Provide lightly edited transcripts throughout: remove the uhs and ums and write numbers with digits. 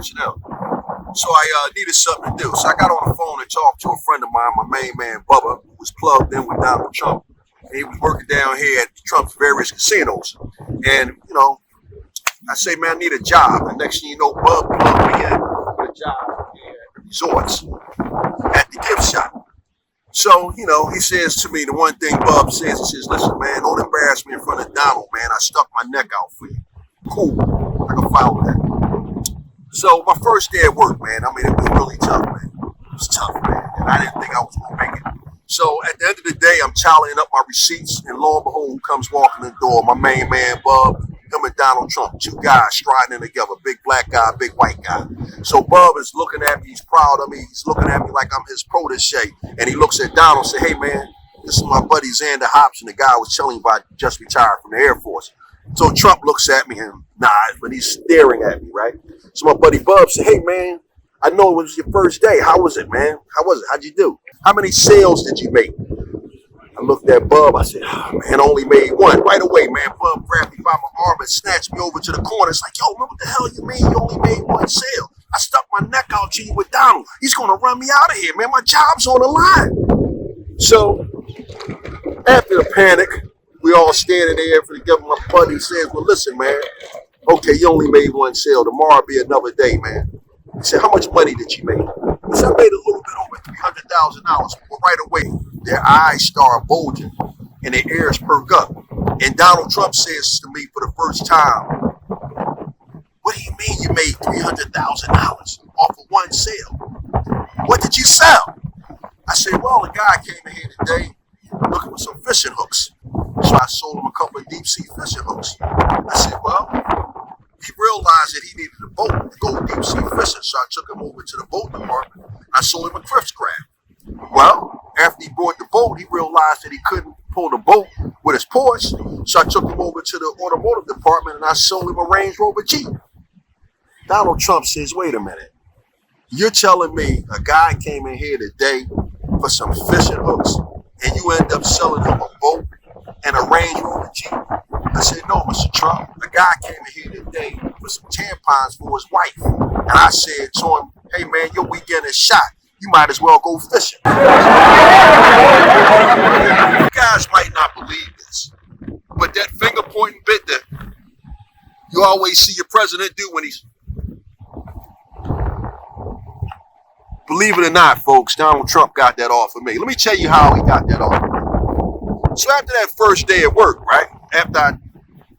personnel. So I needed something to do. So I got on the phone and talked to a friend of mine, my main man, Bubba, who was plugged in with Donald Trump. And he was working down here at Trump's various casinos. And, I say, man, I need a job. And next thing you know, Bub plugged me in with a job at the resorts at the gift shop. So, he says to me, the one thing Bub says, he says, listen, man, don't embarrass me in front of Donald, man. I stuck my neck out for you. Cool. I can follow that. So my first day at work, man, it was really tough, man. It was tough, man. And I didn't think I was going to make it. So at the end of the day, I'm tallying up my receipts, and lo and behold, who comes walking in the door? My main man, Bub, him and Donald Trump, two guys striding in together, big black guy, big white guy. So Bub is looking at me, he's proud of me, he's looking at me like I'm his protege, and he looks at Donald and says, hey man, this is my buddy Xander Hobson, the guy I was telling you about, just retired from the Air Force. So Trump looks at me and nods, but he's staring at me, right? So my buddy Bub said, hey man, I know it was your first day. How was it, man? How was it? How'd you do? How many sales did you make? I looked at Bub. I said, oh, man, I only made one. Right away, man, Bub grabbed me by my arm and snatched me over to the corner. It's like, yo, man, what the hell you mean you only made one sale? I stuck my neck out to you with Donald. He's going to run me out of here, man. My job's on the line. So after the panic, we all standing there for the government. My buddy says, well, listen, man. Okay, you only made one sale. Tomorrow will be another day, man. He said, how much money did you make? He said, I made a little bit over $300,000. But right away, their eyes start bulging and their ears perk up. And Donald Trump says to me for the first time, what do you mean you made $300,000 off of one sale? What did you sell? I said, well, a guy came in here today looking for some fishing hooks. So I sold him a couple of deep sea fishing hooks. I said, well, he realized that he needed a boat to go deep sea fishing, so I took him over to the boat department. I sold him a Crips crab. Well, after he bought the boat, he realized that he couldn't pull the boat with his Porsche, so I took him over to the automotive department and I sold him a Range Rover Jeep. Donald Trump says, wait a minute. You're telling me a guy came in here today for some fishing hooks and you end up selling him a boat and a Range Rover Jeep? I said, no, Mr. Trump. The guy came in here today for some tampons for his wife. And I said to him, hey, man, your weekend is shot. You might as well go fishing. You guys might not believe this, but that finger pointing bit that you always see your president do when he's... Believe it or not, folks, Donald Trump got that off of me. Let me tell you how he got that off of me. So after that first day at work, right, after I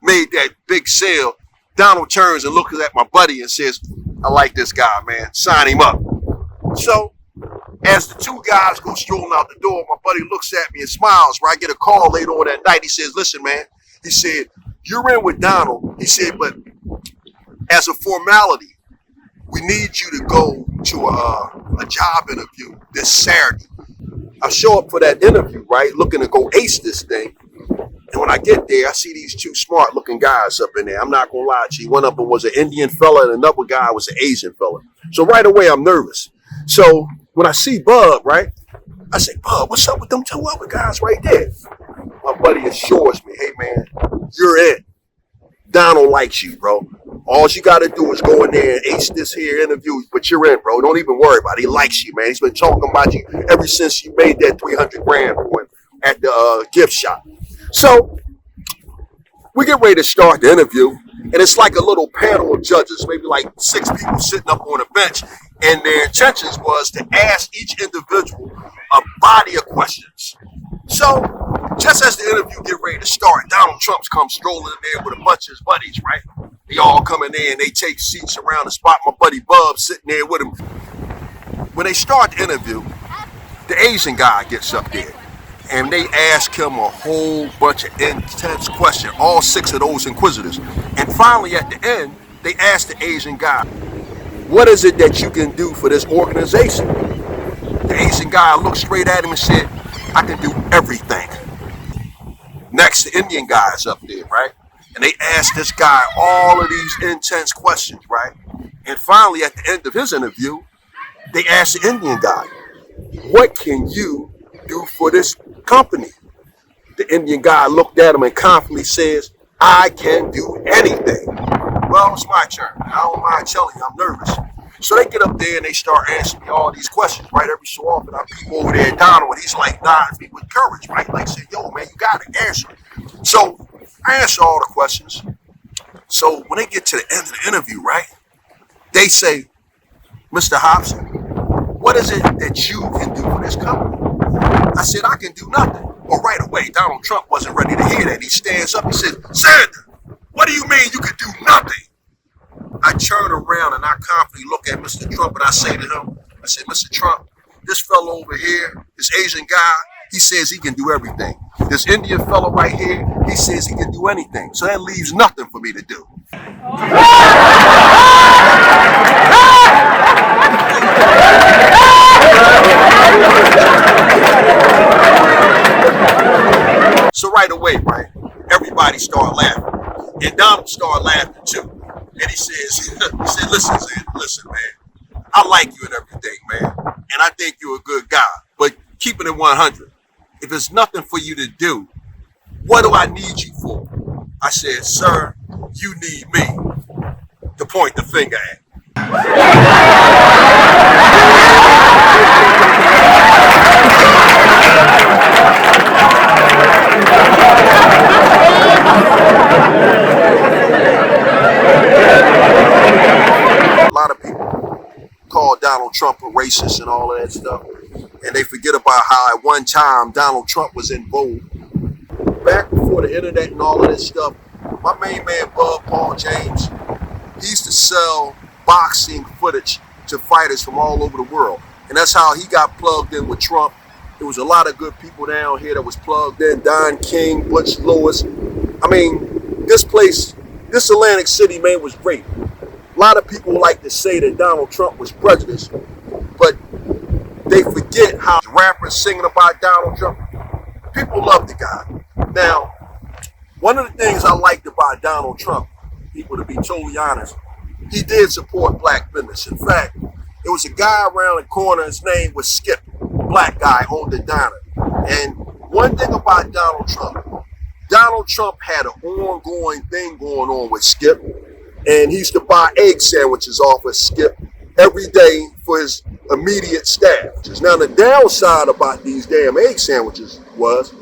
made that big sale, Donald turns and looks at my buddy and says, I like this guy, man. Sign him up. So as the two guys go strolling out the door, my buddy looks at me and smiles. Where I get a call later on that night. He says, listen, man. He said, you're in with Donald. He said, but as a formality, we need you to go to a job interview this Saturday. I show up for that interview, right, looking to go ace this thing. And when I get there, I see these two smart-looking guys up in there. I'm not going to lie to you. One of them was an Indian fella and another guy was an Asian fella. So right away, I'm nervous. So when I see Bub, right, I say, Bub, what's up with them two other guys right there? My buddy assures me, hey, man, you're in. Donald likes you, bro. All you got to do is go in there and ace this here interview, but you're in, bro. Don't even worry about it. He likes you, man. He's been talking about you ever since you made that 300 grand for him at the gift shop. So we get ready to start the interview, and it's like a little panel of judges, maybe like 6 people sitting up on a bench, and their intentions was to ask each individual a body of questions. So just as the interview get ready to start, Donald Trump comes strolling in there with a bunch of his buddies, right? They all come in there and they take seats around the spot. My buddy Bub sitting there with him. When they start the interview, the Asian guy gets up there and they ask him a whole bunch of intense questions, all 6 of those inquisitors. And finally at the end, they ask the Asian guy, what is it that you can do for this organization? The Asian guy looked straight at him and said, I can do everything. Next, the Indian guy is up there, right? And they ask this guy all of these intense questions, right? And finally, at the end of his interview, they ask the Indian guy, what can you do for this company? The Indian guy looked at him and confidently says, I can do anything. Well, it's my turn. I don't mind telling you, I'm nervous. So they get up there and they start asking me all these questions, right? Every so often I peep over there at Donald and he's like nodding me with courage, right? Like saying, yo, man, you got to answer. So I answer all the questions. So when they get to the end of the interview, right, they say, Mr. Hobson, what is it that you can do for this company? I said, I can do nothing. Well, right away, Donald Trump wasn't ready to hear that. He stands up, he says, Senator, what do you mean you can do nothing? I turn around and I confidently look at Mr. Trump and I say to him, I said, Mr. Trump, this fellow over here, this Asian guy, he says he can do everything. This Indian fellow right here, he says he can do anything. So that leaves nothing for me to do. So right away, right, everybody started laughing. And Donald started laughing too. And he said, listen, Zan, listen, man, I like you and everything, man. And I think you're a good guy. But keeping it 100, if there's nothing for you to do, what do I need you for? I said, sir, you need me to point the finger at. A lot of people call Donald Trump a racist and all of that stuff. And they forget about how at one time Donald Trump was in vogue. Back before the internet and all of this stuff, my main man, Paul James, he used to sell boxing footage to fighters from all over the world. And that's how he got plugged in with Trump. There was a lot of good people down here that was plugged in. Don King, Butch Lewis. I mean, this place, this Atlantic City, man, was great. A lot of people like to say that Donald Trump was prejudiced, but they forget how rappers singing about Donald Trump. People love the guy. Now, one of the things I liked about Donald Trump, people to be totally honest, he did support black business. In fact, there was a guy around the corner, his name was Skip, black guy, owned a diner. And one thing about Donald Trump had an ongoing thing going on with Skip. And he used to buy egg sandwiches off of Skip every day for his immediate staff. Now, the downside about these damn egg sandwiches was,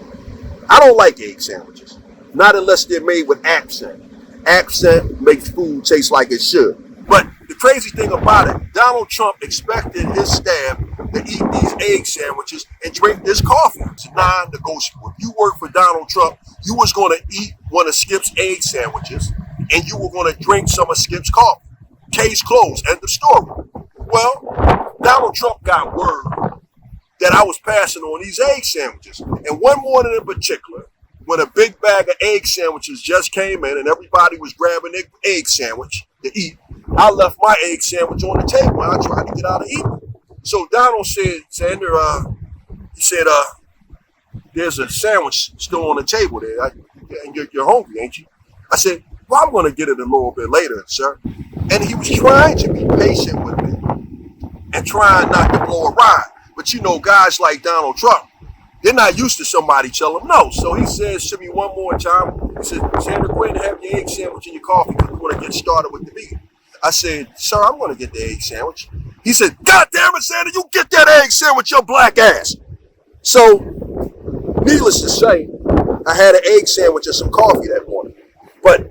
I don't like egg sandwiches. Not unless they're made with accent. Accent makes food taste like it should. But the crazy thing about it, Donald Trump expected his staff to eat these egg sandwiches and drink this coffee. It's non-negotiable. If you work for Donald Trump, you was going to eat one of Skip's egg sandwiches and you were going to drink some of Skip's coffee. Case closed. End of story. Well, Donald Trump got word that I was passing on these egg sandwiches. And one morning in particular, when a big bag of egg sandwiches just came in and everybody was grabbing their egg sandwich to eat, I left my egg sandwich on the table and I tried to get out of eating. So Donald said, Sander, he said, there's a sandwich still on the table there. And you're hungry, ain't you? I said, well, I'm going to get it a little bit later, sir. And he was trying to be patient with me and trying not to blow a ride. But you know, guys like Donald Trump, they're not used to somebody tell them no. So he says to me one more time, he said, Sandra, go ahead and have your egg sandwich and your coffee because we want to get started with the meeting. I said, sir, I'm going to get the egg sandwich. He said, God damn it, Sandra, you get that egg sandwich, your black ass. So, needless to say, I had an egg sandwich and some coffee that morning. But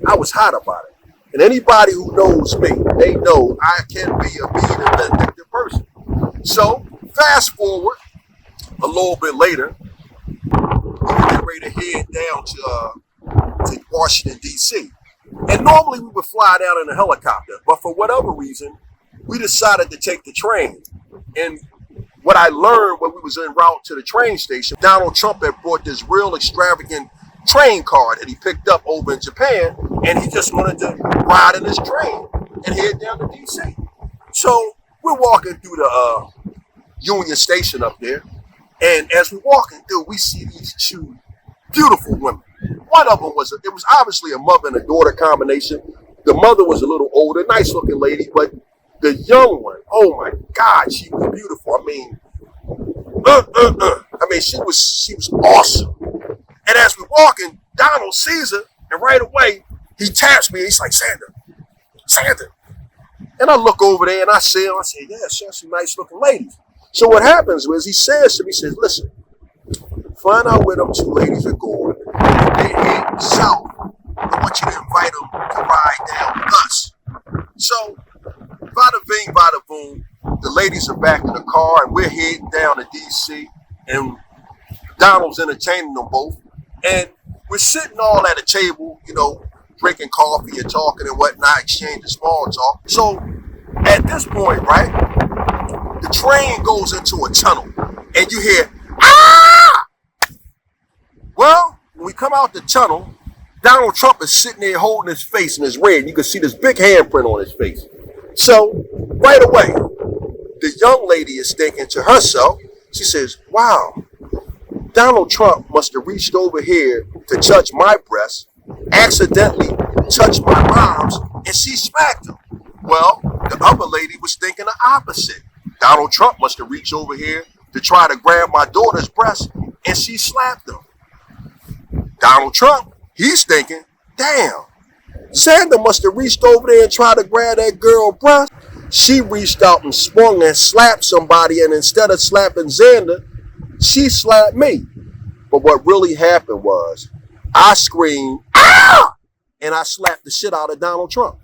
I was hot about it. And anybody who knows me, they know I can be a mean and vindictive person. So, fast forward a little bit later, we were getting ready to head down to Washington, D.C. And normally we would fly down in a helicopter, but for whatever reason, we decided to take the train. And what I learned when we was en route to the train station, Donald Trump had brought this real extravagant train card that he picked up over in Japan, and he just wanted to ride in this train and head down to D.C. So we're walking through the Union Station up there, and as we're walking through, we see these two beautiful women. One of them was obviously a mother and a daughter combination. The mother was a little older, nice looking lady, but the young one, oh my God, she was beautiful. I mean, she was awesome. And as we're walking, Donald sees her, and right away he taps me. And he's like, Sandra, And I look over there and I say, yeah, some nice looking ladies. So what happens is he says to me, he says, listen, find out where them two ladies are going. If they're heading south, I want you to invite them to ride down with us. So, bada bing, bada boom, the ladies are back in the car and we're heading down to DC, and Donald's entertaining them both. And we're sitting all at a table, drinking coffee and talking and whatnot, exchanging small talk. So at this point, right, the train goes into a tunnel and you hear, ah! Well, when we come out the tunnel, Donald Trump is sitting there holding his face and it's red. You can see this big handprint on his face. So right away, the young lady is thinking to herself, she says, wow, Donald Trump must have reached over here to touch my breast, accidentally touched my mom's, and she smacked him. Well, the other lady was thinking the opposite. Donald Trump must have reached over here to try to grab my daughter's breast, and she slapped him. Donald Trump, he's thinking, damn, Xander must have reached over there and tried to grab that girl's breast. She reached out and swung and slapped somebody, and instead of slapping Xander, she slapped me. But what really happened was, I screamed, ah! And I slapped the shit out of Donald Trump.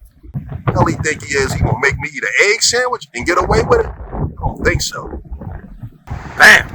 Hell, he think he is? He gonna make me eat an egg sandwich and get away with it? I don't think so. Bam!